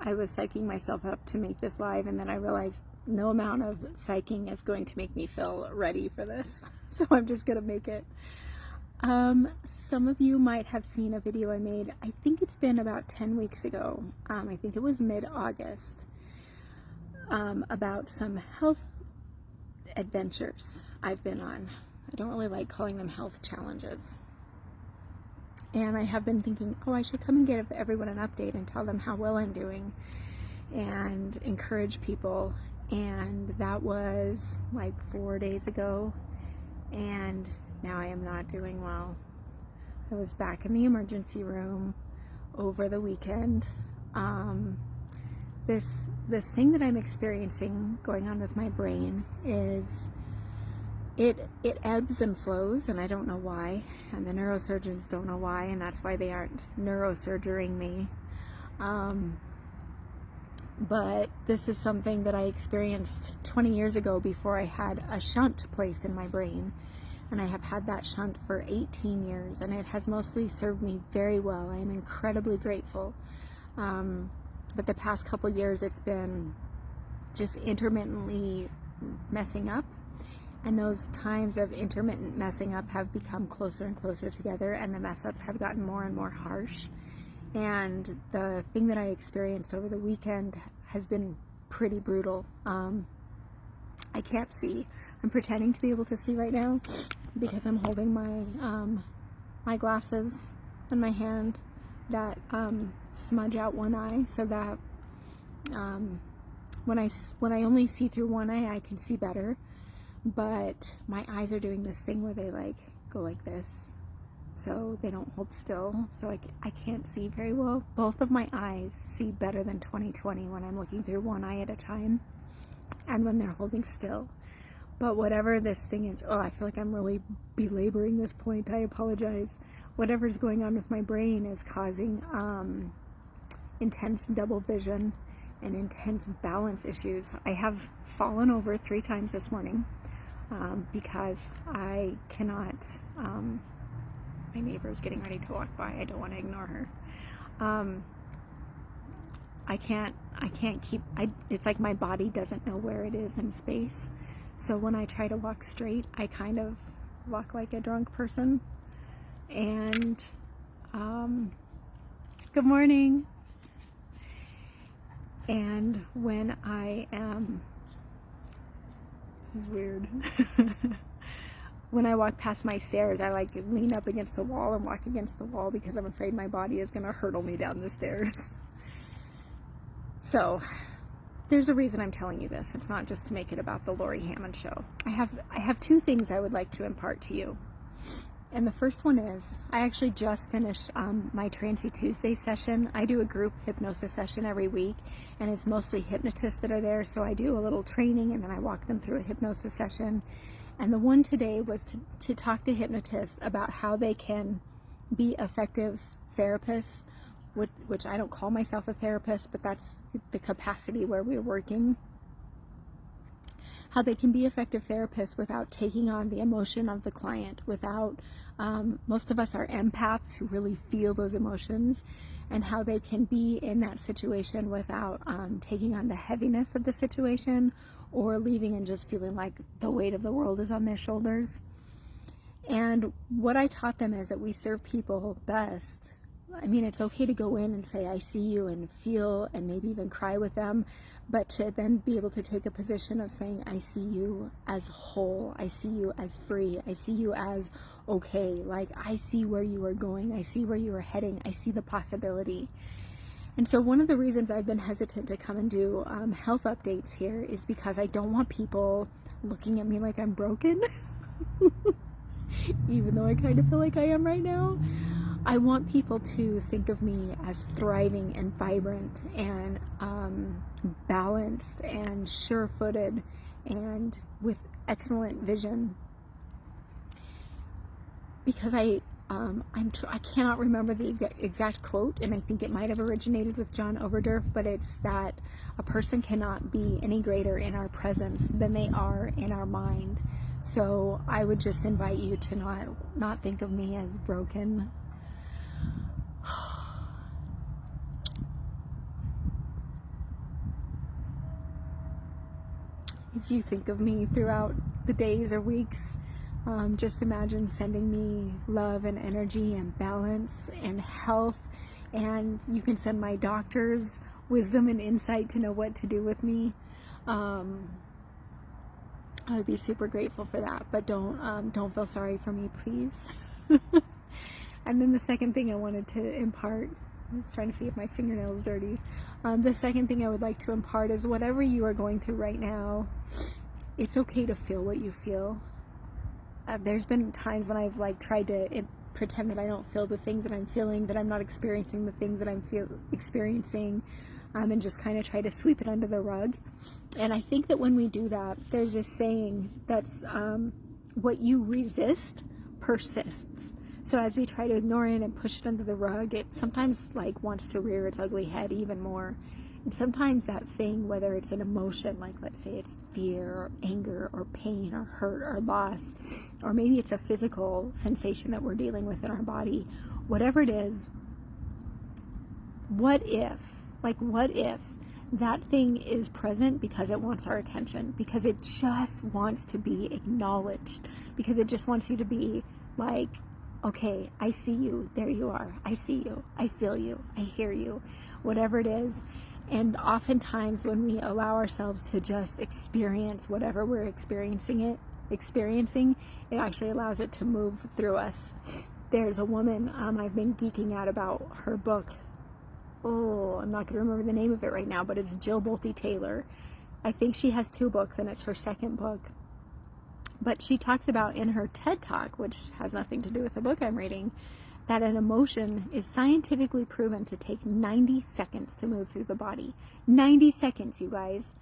I was psyching myself up to make this live, and then I realized no amount of psyching is going to make me feel ready for this. So I'm just gonna make it. Some of you might have seen a video I made, I think it's been about 10 weeks ago. I think it was mid-August, about some health adventures I've been on. I don't really like calling them health challenges. And I have been thinking, oh, I should come and give everyone an update and tell them how well I'm doing and encourage people. And that was like 4 days ago, and now I am not doing well. I was back in the emergency room over the weekend. This thing that I'm experiencing going on with my brain is it ebbs and flows, and I don't know why, and the neurosurgeons don't know why, and that's why they aren't neurosurgerying me. But this is something that I experienced 20 years ago before I had a shunt placed in my brain. And I have had that shunt for 18 years, and it has mostly served me very well. I am incredibly grateful. But the past couple years, it's been just intermittently messing up. And those times of intermittent messing up have become closer and closer together, and the mess ups have gotten more and more harsh. And the thing that I experienced over the weekend has been pretty brutal. I can't see. I'm pretending to be able to see right now because I'm holding my my glasses in my hand that smudge out one eye, so that when I only see through one eye, I can see better. But my eyes are doing this thing where they like go like this, so they don't hold still, so I can't see very well. Both of my eyes see better than 20/20 when I'm looking through one eye at a time and when they're holding still. But whatever this thing is, oh, I feel like I'm really belaboring this point. I apologize. Whatever's going on with my brain is causing intense double vision and intense balance issues. I have fallen over 3 times this morning because I cannot, my neighbor's getting ready to walk by. I don't want to ignore her. I can't keep, it's like my body doesn't know where it is in space. So when I try to walk straight, I kind of walk like a drunk person. And, good morning. And when I am, this is weird. When I walk past my stairs, I like lean up against the wall and walk against the wall because I'm afraid my body is going to hurtle me down the stairs. So there's a reason I'm telling you this. It's not just to make it about the Lori Hammond show. I have 2 things I would like to impart to you. And the first one is, I actually just finished my Trancy Tuesday session. I do a group hypnosis session every week, and it's mostly hypnotists that are there. So I do a little training, and then I walk them through a hypnosis session. And the one today was to talk to hypnotists about how they can be effective therapists, which I don't call myself a therapist, but that's the capacity where we're working. How they can be effective therapists without taking on the emotion of the client, without, most of us are empaths who really feel those emotions, and how they can be in that situation without taking on the heaviness of the situation or leaving and just feeling like the weight of the world is on their shoulders. And what I taught them is that we serve people best. I mean, it's okay to go in and say, I see you, and feel and maybe even cry with them, but to then be able to take a position of saying, I see you as whole, I see you as free, I see you as okay, like I see where you are going, I see where you are heading, I see the possibility. And so one of the reasons I've been hesitant to come and do health updates here is because I don't want people looking at me like I'm broken, even though I kind of feel like I am right now. I want people to think of me as thriving and vibrant and balanced and sure-footed and with excellent vision. Because I cannot remember the exact quote, and I think it might have originated with John Overdurf, but it's that a person cannot be any greater in our presence than they are in our mind. So I would just invite you to not think of me as broken. if you think of me throughout the days or weeks, just imagine sending me love and energy and balance and health, and you can send my doctors wisdom and insight to know what to do with me. I would be super grateful for that, but don't feel sorry for me, please. And then the second thing I wanted to impart, I was trying to see if my fingernail is dirty. The second thing I would like to impart is whatever you are going through right now, it's okay to feel what you feel. There's been times when I've tried to pretend that I don't feel the things that I'm feeling, that I'm not experiencing the things that I'm experiencing, and just kind of try to sweep it under the rug. And I think that when we do that, there's this saying that's what you resist persists. So as we try to ignore it and push it under the rug, it sometimes wants to rear its ugly head even more. And sometimes that thing, whether it's an emotion, let's say it's fear or anger or pain or hurt or loss, or maybe it's a physical sensation that we're dealing with in our body, whatever it is, what if that thing is present because it wants our attention, because it just wants to be acknowledged, because it just wants you to be like, okay, I see you, there you are, I see you, I feel you, I hear you, whatever it is. And oftentimes when we allow ourselves to just experience whatever we're experiencing, it actually allows it to move through us. There's a woman, I've been geeking out about her book. Oh, I'm not going to remember the name of it right now, but it's Jill Bolte Taylor. I think she has 2 books, and it's her second book. But she talks about in her TED Talk, which has nothing to do with the book I'm reading, that an emotion is scientifically proven to take 90 seconds to move through the body. 90 seconds, you guys.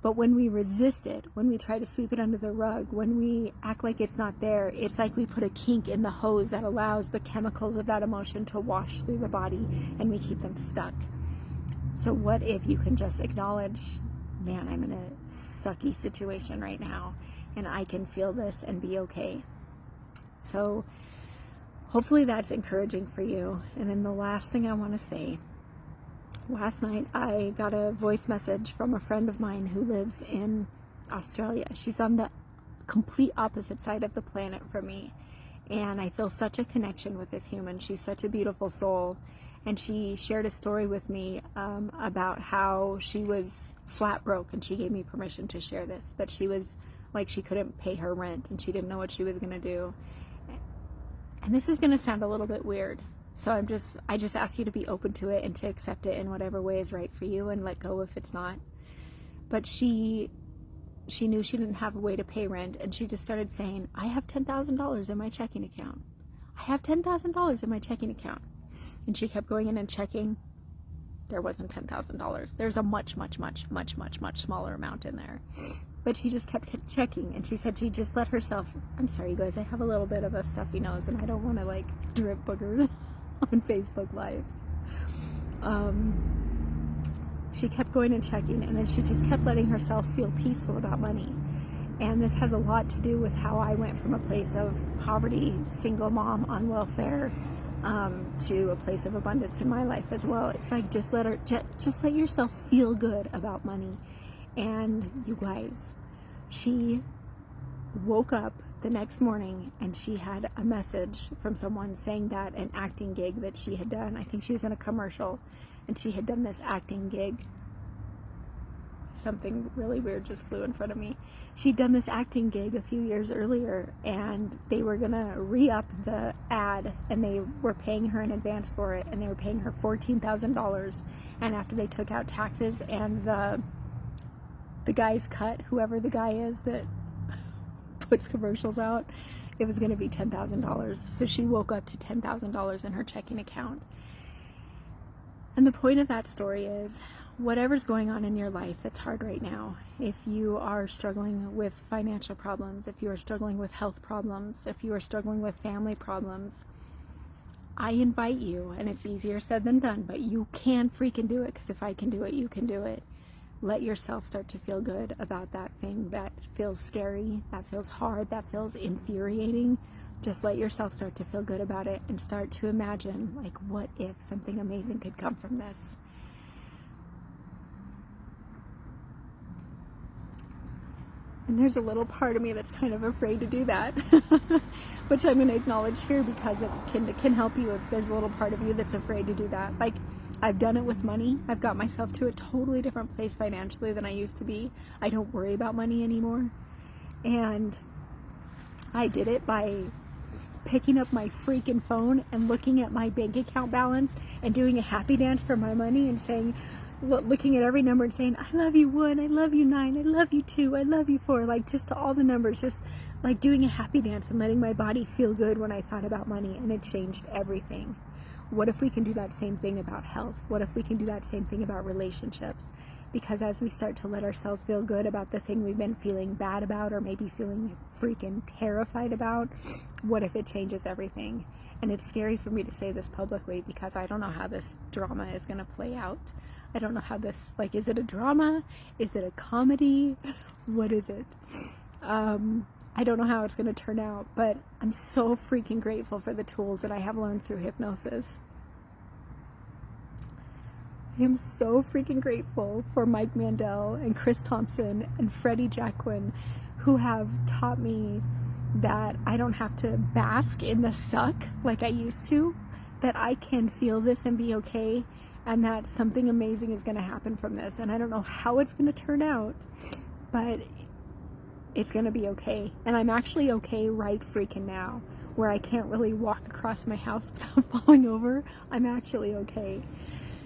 But when we resist it, when we try to sweep it under the rug, when we act like it's not there, it's like we put a kink in the hose that allows the chemicals of that emotion to wash through the body, and we keep them stuck. So what if you can just acknowledge, man, I'm in a sucky situation right now, and I can feel this and be okay. So hopefully that's encouraging for you. And then the last thing I want to say, last night I got a voice message from a friend of mine who lives in Australia. She's on the complete opposite side of the planet from me, and I feel such a connection with this human. She's such a beautiful soul, and she shared a story with me about how she was flat broke, and she gave me permission to share this, but she was she couldn't pay her rent and she didn't know what she was going to do. And this is going to sound a little bit weird, so I just ask you to be open to it and to accept it in whatever way is right for you, and let go if it's not. But she knew she didn't have a way to pay rent, and she just started saying, I have $10,000 in my checking account. I have $10,000 in my checking account. And she kept going in and checking. There wasn't $10,000. There's a much smaller amount in there. But she just kept checking, and she said she just let herself, I'm sorry you guys, I have a little bit of a stuffy nose and I don't want to drip boogers on Facebook Live. She kept going and checking, and then she just kept letting herself feel peaceful about money. And this has a lot to do with how I went from a place of poverty, single mom on welfare, to a place of abundance in my life as well. It's just let yourself feel good about money. And you guys, she woke up the next morning and she had a message from someone saying that an acting gig that she had done, I think she was in a commercial, and she had done this acting gig. Something really weird just flew in front of me. She'd done this acting gig a few years earlier, and they were gonna re-up the ad, and they were paying her in advance for it, and they were paying her $14,000. And after they took out taxes and the guy's cut, whoever the guy is that puts commercials out, it was going to be $10,000. So she woke up to $10,000 in her checking account. And the point of that story is, whatever's going on in your life that's hard right now, if you are struggling with financial problems, if you are struggling with health problems, if you are struggling with family problems, I invite you, and it's easier said than done, but you can freaking do it, because if I can do it, you can do it. Let yourself start to feel good about that thing that feels scary, that feels hard, that feels infuriating. Just let yourself start to feel good about it, and start to imagine, what if something amazing could come from this? And there's a little part of me that's kind of afraid to do that, which I'm going to acknowledge here because it can help you if there's a little part of you that's afraid to do that. Like, I've done it with money. I've got myself to a totally different place financially than I used to be. I don't worry about money anymore. And I did it by picking up my freaking phone and looking at my bank account balance and doing a happy dance for my money and saying, looking at every number and saying, I love you 1, I love you 9, I love you 2, I love you 4, like just all the numbers, just like doing a happy dance and letting my body feel good when I thought about money, and it changed everything. What if we can do that same thing about health? What if we can do that same thing about relationships? Because as we start to let ourselves feel good about the thing we've been feeling bad about, or maybe feeling freaking terrified about, what if it changes everything? And it's scary for me to say this publicly because I don't know how this drama is going to play out. I don't know how this, like, is it a drama? Is it a comedy? What is it? I don't know how it's going to turn out, but I'm so freaking grateful for the tools that I have learned through hypnosis. I am so freaking grateful for Mike Mandel and Chris Thompson and Freddie Jacquin, who have taught me that I don't have to bask in the suck like I used to, that I can feel this and be okay, and that something amazing is going to happen from this. And I don't know how it's going to turn out, but it's going to be okay. And I'm actually okay right freaking now, where I can't really walk across my house without falling over. I'm actually okay.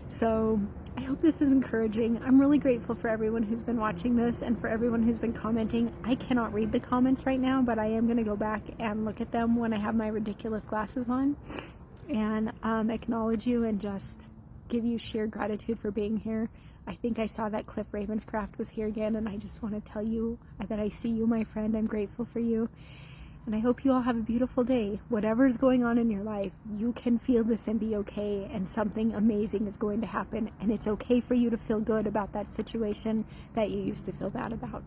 So I hope this is encouraging. I'm really grateful for everyone who's been watching this and for everyone who's been commenting. I cannot read the comments right now, but I am going to go back and look at them when I have my ridiculous glasses on, and acknowledge you and just give you sheer gratitude for being here. I think I saw that Cliff Ravenscraft was here again, and I just want to tell you that I see you, my friend. I'm grateful for you. And I hope you all have a beautiful day. Whatever is going on in your life, you can feel this and be okay, and something amazing is going to happen. And it's okay for you to feel good about that situation that you used to feel bad about.